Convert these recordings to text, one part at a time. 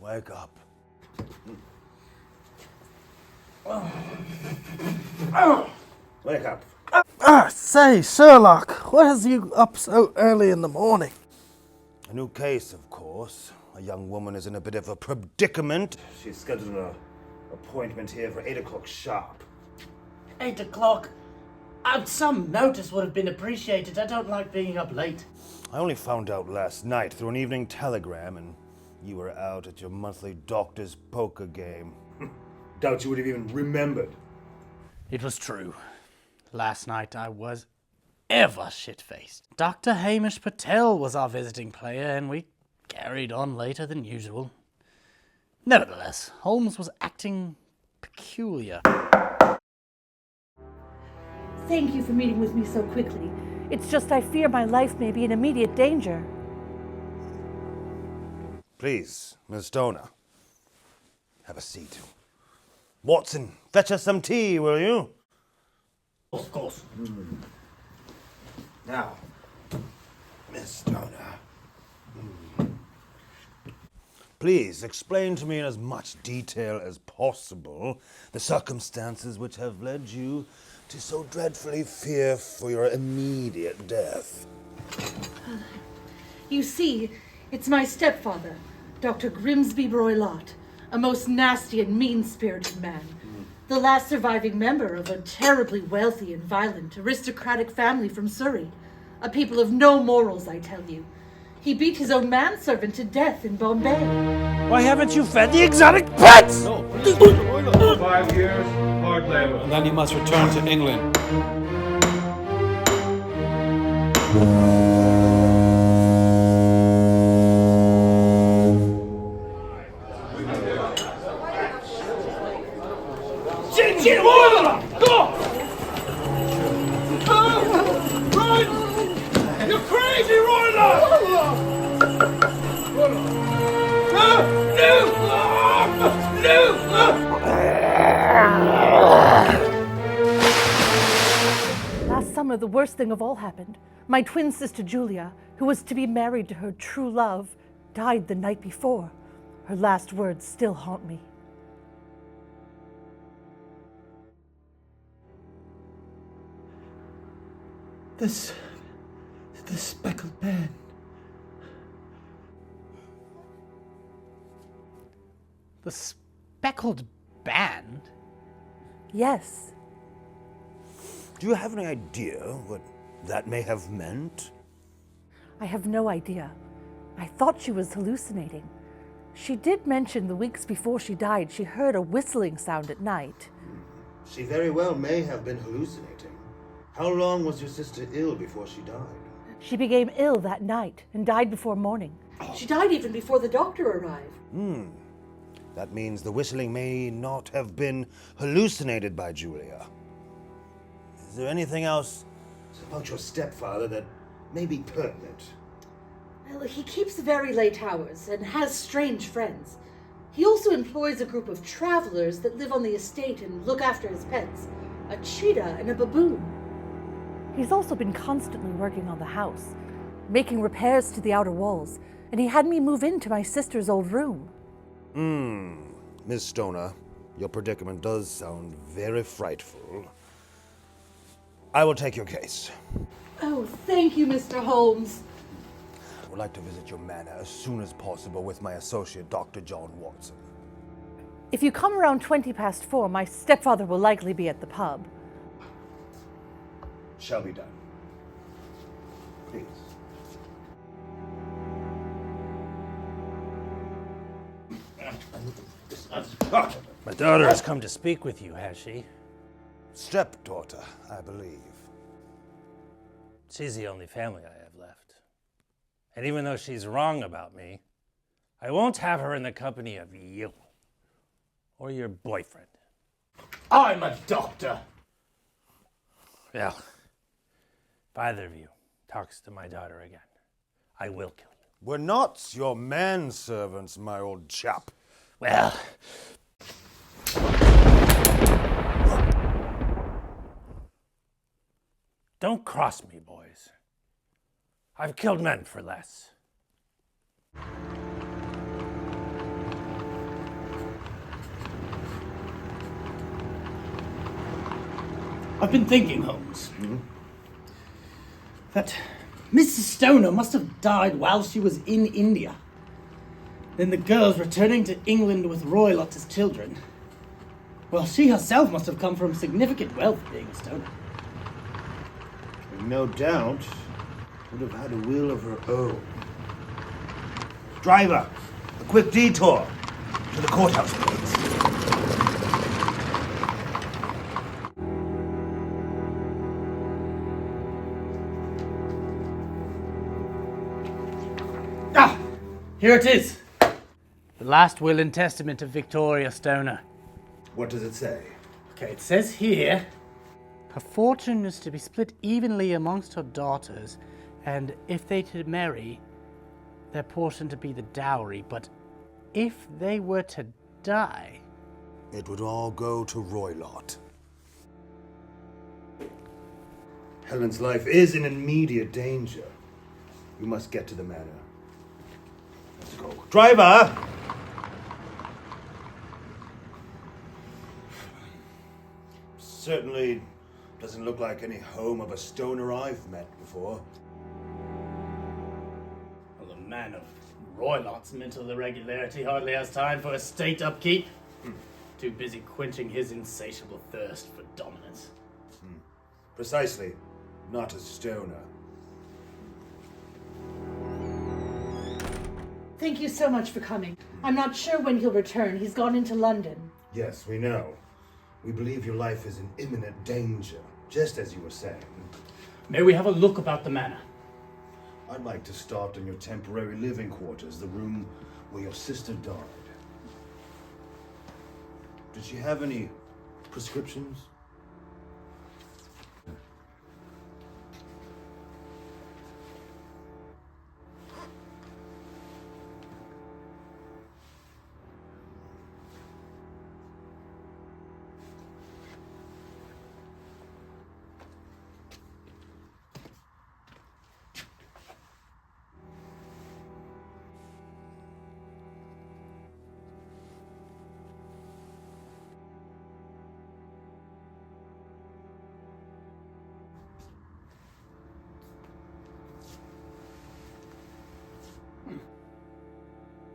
Wake up. Wake up. Say, Sherlock, what has you up so early in the morning? A new case, of course. A young woman is in a bit of a predicament. She's scheduled an appointment here for 8 o'clock sharp. 8 o'clock? Some notice would have been appreciated. I don't like being up late. I only found out last night through an evening telegram, and you were out at your monthly doctor's poker game. Doubt you would have even remembered. It was true. Last night I was ever shit-faced. Dr. Hamish Patel was our visiting player, and we carried on later than usual. Nevertheless, Holmes was acting peculiar. Thank you for meeting with me so quickly. It's just I fear my life may be in immediate danger. Please, Miss Stoner, have a seat. Watson, fetch us some tea, will you? Of course. Now, Miss Stoner. Please explain to me in as much detail as possible the circumstances which have led you to so dreadfully fear for your immediate death. You see, it's my stepfather, Dr. Grimsby Broylott, a most nasty and mean-spirited man. The last surviving member of a terribly wealthy and violent aristocratic family from Surrey. A people of no morals, I tell you. He beat his own manservant to death in Bombay. Why haven't you fed the exotic pets? 5 years, hard labor. And then he must return to England. Go! Run! You're crazy, Royler! Last summer, the worst thing of all happened. My twin sister Julia, who was to be married to her true love, died the night before. Her last words still haunt me. The speckled band. The Speckled Band? Yes. Do you have any idea what that may have meant? I have no idea. I thought she was hallucinating. She did mention the weeks before she died she heard a whistling sound at night. She very well may have been hallucinating. How long was your sister ill before she died? She became ill that night and died before morning. She died even before the doctor arrived. That means the whistling may not have been hallucinated by Julia. Is there anything else about your stepfather that may be pertinent? Well, he keeps very late hours and has strange friends. He also employs a group of travelers that live on the estate and look after his pets, a cheetah and a baboon. He's also been constantly working on the house, making repairs to the outer walls, and he had me move into my sister's old room. Miss Stoner, your predicament does sound very frightful. I will take your case. Oh, thank you, Mr. Holmes. I would like to visit your manor as soon as possible with my associate, Dr. John Watson. If you come around 4:20, my stepfather will likely be at the pub. Shall be done. Please. My daughter has come to speak with you, has she? Stepdaughter, I believe. She's the only family I have left. And even though she's wrong about me, I won't have her in the company of you or your boyfriend. I'm a doctor. Well, if either of you talks to my daughter again, I will kill you. We're not your manservants, my old chap. Well, don't cross me, boys. I've killed men for less. I've been thinking, Holmes, that Mrs. Stoner must have died while she was in India. Then the girls returning to England with Roylott as children. Well, she herself must have come from significant wealth being a Stoner. No doubt would have had a will of her own. Driver, a quick detour to the courthouse, please. Ah! Here it is. The last will and testament of Victoria Stoner. What does it say? Okay, it says here, her fortune is to be split evenly amongst her daughters, and if they to marry, their portion to be the dowry, but if they were to die... It would all go to Roylott. Helen's life is in immediate danger. We must get to the manor. Let's go. Driver! Certainly doesn't look like any home of a Stoner I've met before. Well, a man of Roylott's mental irregularity hardly has time for estate upkeep. Too busy quenching his insatiable thirst for dominance. Precisely. Not a Stoner. Thank you so much for coming. I'm not sure when he'll return. He's gone into London. Yes, we know. We believe your life is in imminent danger, just as you were saying. May we have a look about the manor? I'd like to start in your temporary living quarters, the room where your sister died. Did she have any prescriptions?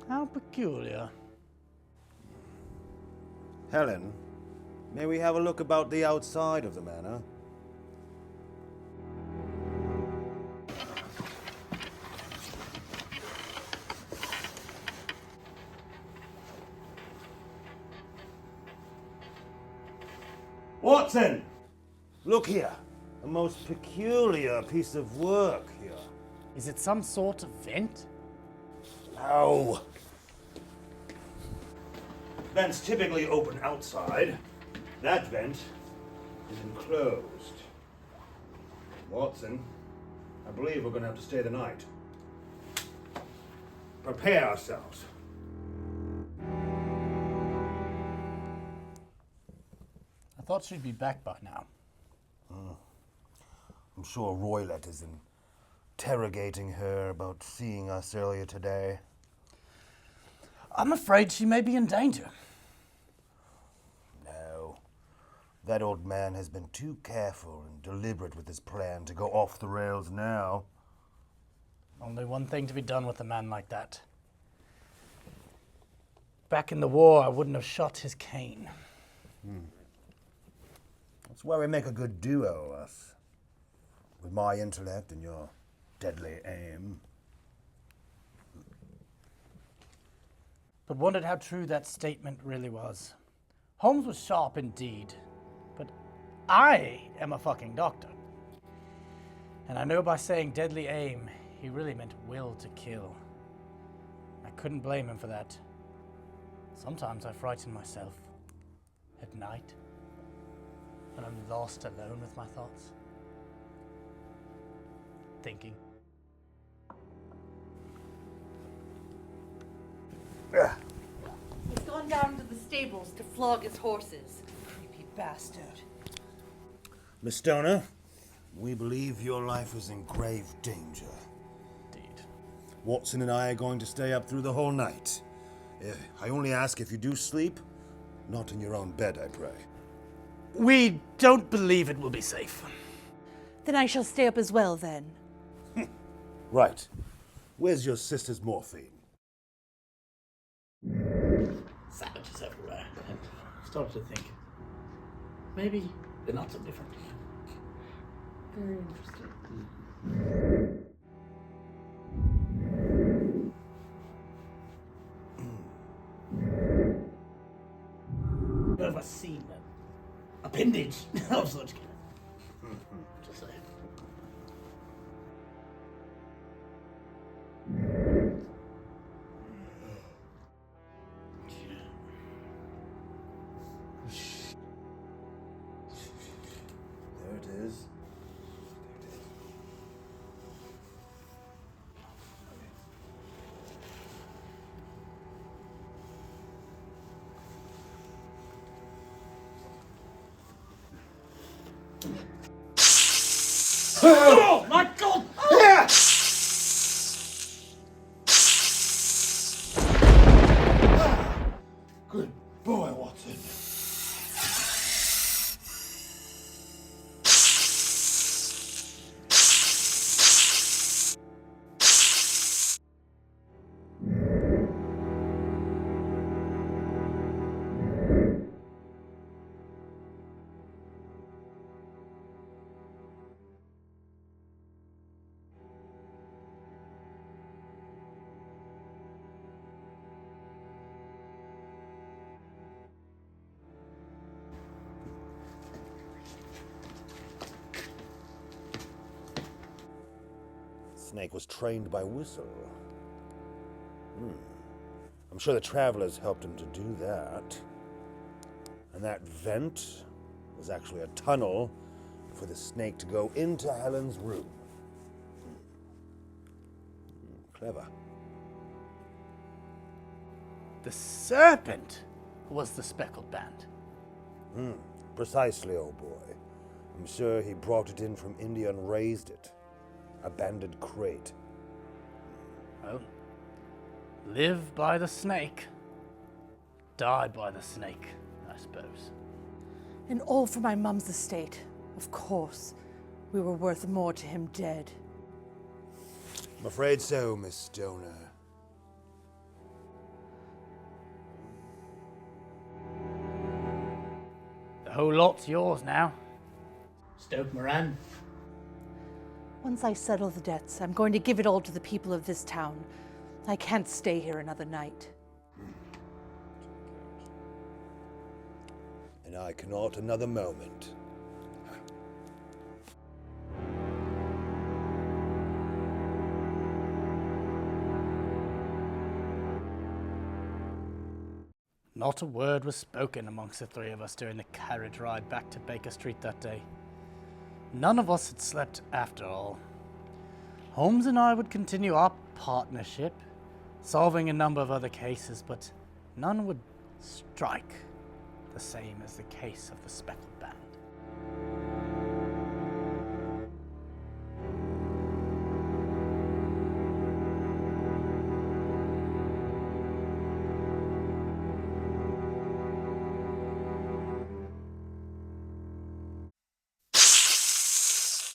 How peculiar. Helen, may we have a look about the outside of the manor? Watson! Look here. A most peculiar piece of work here. Is it some sort of vent? No. Vents typically open outside. That vent is enclosed. Watson, I believe we're going to have to stay the night. Prepare ourselves. I thought she'd be back by now. I'm sure Roylott is interrogating her about seeing us earlier today. I'm afraid she may be in danger. No. That old man has been too careful and deliberate with his plan to go off the rails now. Only one thing to be done with a man like that. Back in the war, I wouldn't have shot his cane. That's why we make a good duo, us. With my intellect and your deadly aim. But wondered how true that statement really was. Holmes was sharp indeed, but I am a fucking doctor. And I know by saying deadly aim, he really meant will to kill. I couldn't blame him for that. Sometimes I frighten myself. At night, when I'm lost alone with my thoughts. Thinking. He's gone down to the stables to flog his horses. Creepy bastard. Miss Stoner, we believe your life is in grave danger. Indeed. Watson and I are going to stay up through the whole night. I only ask if you do sleep, not in your own bed, I pray. We don't believe it will be safe. Then I shall stay up as well, then. Right. Where's your sister's morphine? Savages everywhere. And started to think, maybe they're not so different. Very interesting. I've ever seen a appendage of such kind. Just saying. There it is. Oh my God! Good boy, Watson. Snake was trained by Whistle. I'm sure the travelers helped him to do that. And that vent was actually a tunnel for the snake to go into Helen's room. Clever. The serpent was the Speckled band. Precisely, old boy. I'm sure he brought it in from India and raised it. Abandoned crate. Well, live by the snake, die by the snake, I suppose. And all for my mum's estate. Of course. We were worth more to him dead. I'm afraid so, Miss Stoner. The whole lot's yours now. Stoke Moran. Once I settle the debts, I'm going to give it all to the people of this town. I can't stay here another night. And I cannot another moment. Not a word was spoken amongst the three of us during the carriage ride back to Baker Street that day. None of us had slept after all. Holmes and I would continue our partnership, solving a number of other cases, but none would strike the same as the case of the Speckled band.